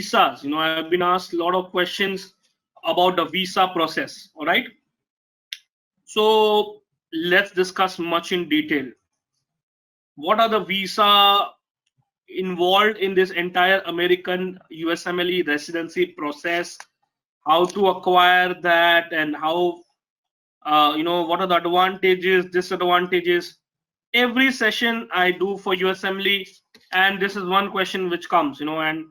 visas, I've been asked a lot of questions about the visa process. All right. So let's discuss much in detail. What are the visa involved in this entire American USMLE residency process? How to acquire that, and how what are the advantages, disadvantages? Every session I do for USMLE, and this is one question which comes, and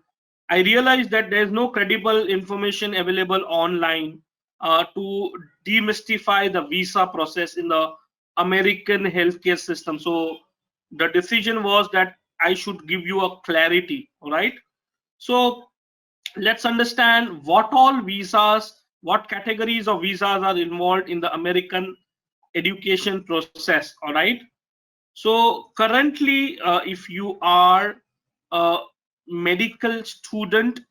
I realized that there is no credible information available online to demystify the visa process in the American healthcare system. So the decision was that I should give you a clarity. All right. So let's understand what all visas, what categories of visas are involved in the American education process. All right. So currently, if you are a medical student,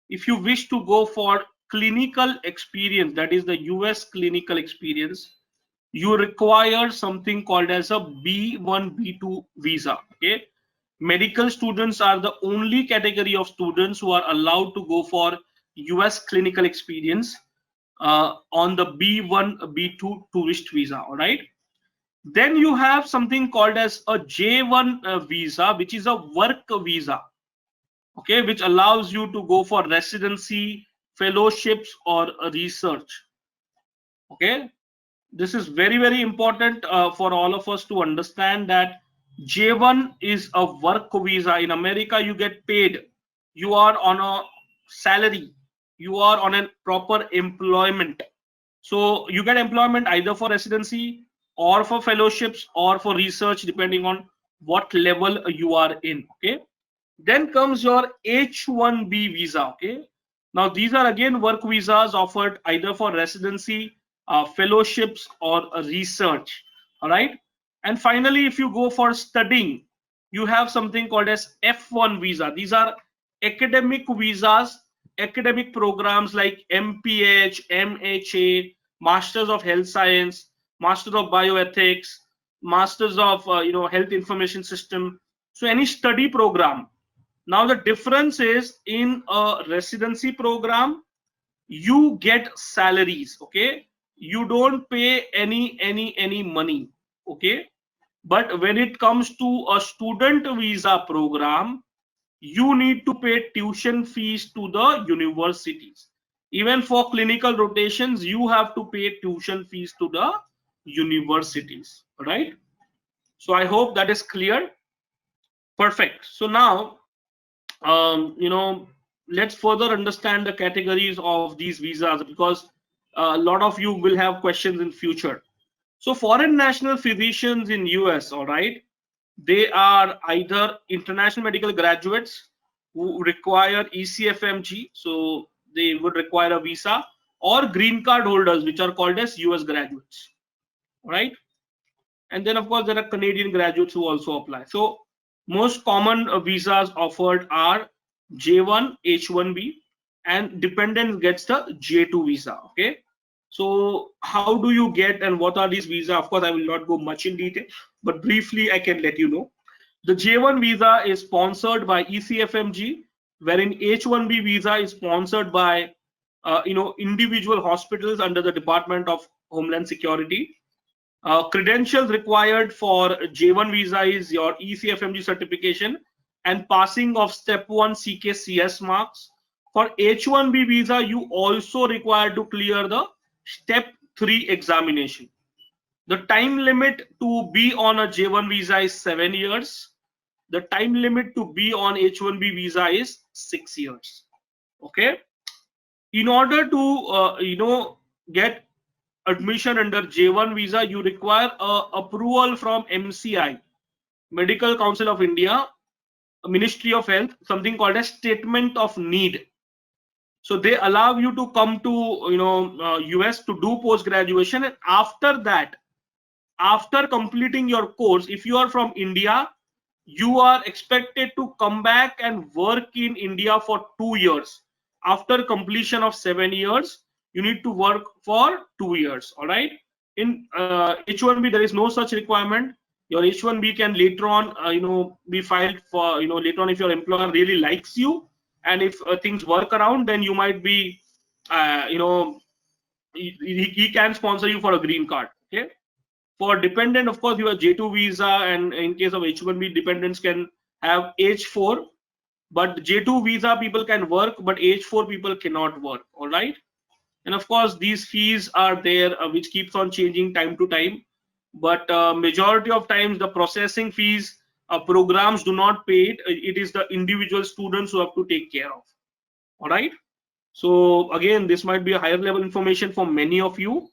if you wish to go for clinical experience, that is the US clinical experience, you require something called as a B1, B2 visa. Okay. Medical students are the only category of students who are allowed to go for US clinical experience on the B1, B2 tourist visa. All right. Then you have something called as a J1 visa, which is a work visa, okay, which allows you to go for residency, fellowships, or research. Okay, this is very, very important for all of us to understand that J1 is a work visa. In America, you get paid. You are on a salary. You are on a proper employment. So you get employment either for residency or for fellowships or for research, depending on what level you are in. Okay. Then comes your H1B visa. Okay. Now these are again work visas offered either for residency, fellowships, or research. All right. And finally, if you go for studying, you have something called as F1 visa. These are academic visas, academic programs like MPH, MHA, Masters of Health Science, Masters of Bioethics, Masters of Health Information System. So any study program. Now the difference is in a residency program, you get salaries. Okay, you don't pay any money. Okay, but when it comes to a student visa program, you need to pay tuition fees to the universities. Even for clinical rotations, you have to pay tuition fees to the universities. Right. So I hope that is clear. Perfect. So now, let's further understand the categories of these visas, because a lot of you will have questions in future. So foreign national physicians in US, all right, they are either international medical graduates who require ECFMG, so they would require a visa, or green card holders, which are called as US graduates, right? And then of course there are Canadian graduates who also apply. So most common visas offered are J1, H1B, and dependent gets the J2 visa. Okay, so how do you get and what are these visas? Of course I will not go much in detail, but briefly I can let you know. The J1 visa is sponsored by ECFMG, wherein H1B visa is sponsored by individual hospitals under the Department of Homeland Security. Credentials required for J1 visa is your ECFMG certification and passing of step 1 CKCS marks. For H1B visa, you also require to clear the step 3 examination. The time limit to be on a J1 visa is 7 years. The time limit to be on H1B visa is 6 years. Okay. In order to get admission under J1 visa, you require approval from MCI, Medical Council of India, Ministry of Health, something called a statement of need. So they allow you to come to US to do post graduation, and after that, after completing your course, if you are from India, you are expected to come back and work in India for 2 years. After completion of 7 years, you need to work for 2 years. All right. In H1B, there is no such requirement. Your H1B can later on, be filed for, later on if your employer really likes you, and if things work around, then you might be, he can sponsor you for a green card. Okay. For dependent, of course, you have J2 visa, and in case of H1B, dependents can have H4. But J2 visa people can work, but H4 people cannot work. All right. And of course, these fees are there, which keeps on changing time to time. But majority of times, the processing fees, programs do not pay it. It is the individual students who have to take care of. All right. So again, this might be a higher level information for many of you,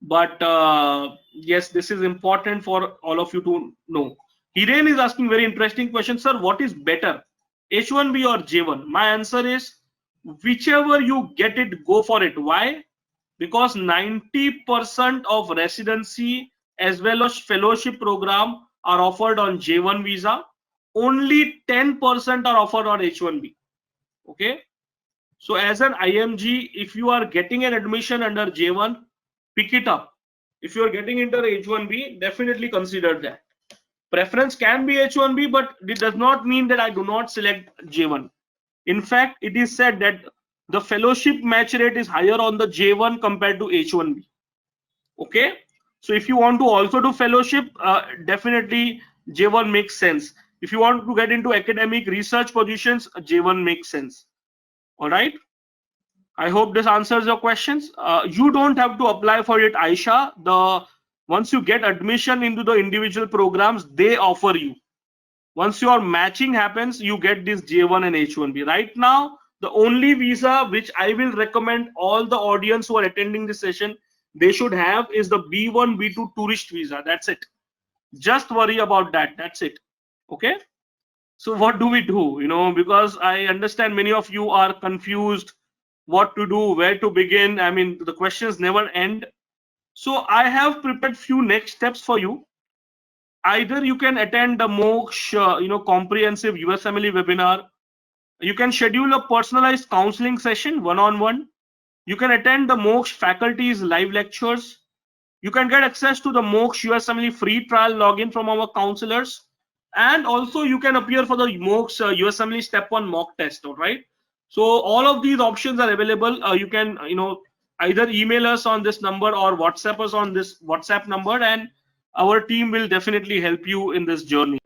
but yes, this is important for all of you to know. Hiren is asking very interesting question, sir. What is better, H1B or J1? My answer is whichever you get it, go for it. Why? Because 90% of residency as well as fellowship program are offered on J1 visa. Only 10% are offered on H1B. Okay. So as an IMG, if you are getting an admission under J1, pick it up. If you are getting into H1B, definitely consider that. Preference can be H1B, but it does not mean that I do not select J1. In fact, it is said that the fellowship match rate is higher on the J1 compared to H1B. Okay. So if you want to also do fellowship, definitely J1 makes sense. If you want to get into academic research positions, J1 makes sense. All right. I hope this answers your questions. You don't have to apply for it, Aisha. Once you get admission into the individual programs, they offer you. Once your matching happens, you get this J1 and H1B. Right now, the only visa which I will recommend all the audience who are attending this session, they should have is the B1, B2 tourist visa. That's it. Just worry about that. That's it. Okay. So what do we do? Because I understand many of you are confused what to do, where to begin. I mean, the questions never end. So I have prepared few next steps for you. Either you can attend the Moksh, comprehensive USMLE webinar. You can schedule a personalized counseling session one-on-one. You can attend the Moksh faculty's live lectures. You can get access to the Moksh USMLE free trial login from our counselors. And also you can appear for the Moksh USMLE step 1 mock test. All right. So all of these options are available. You can, either email us on this number or WhatsApp us on this WhatsApp number, and our team will definitely help you in this journey.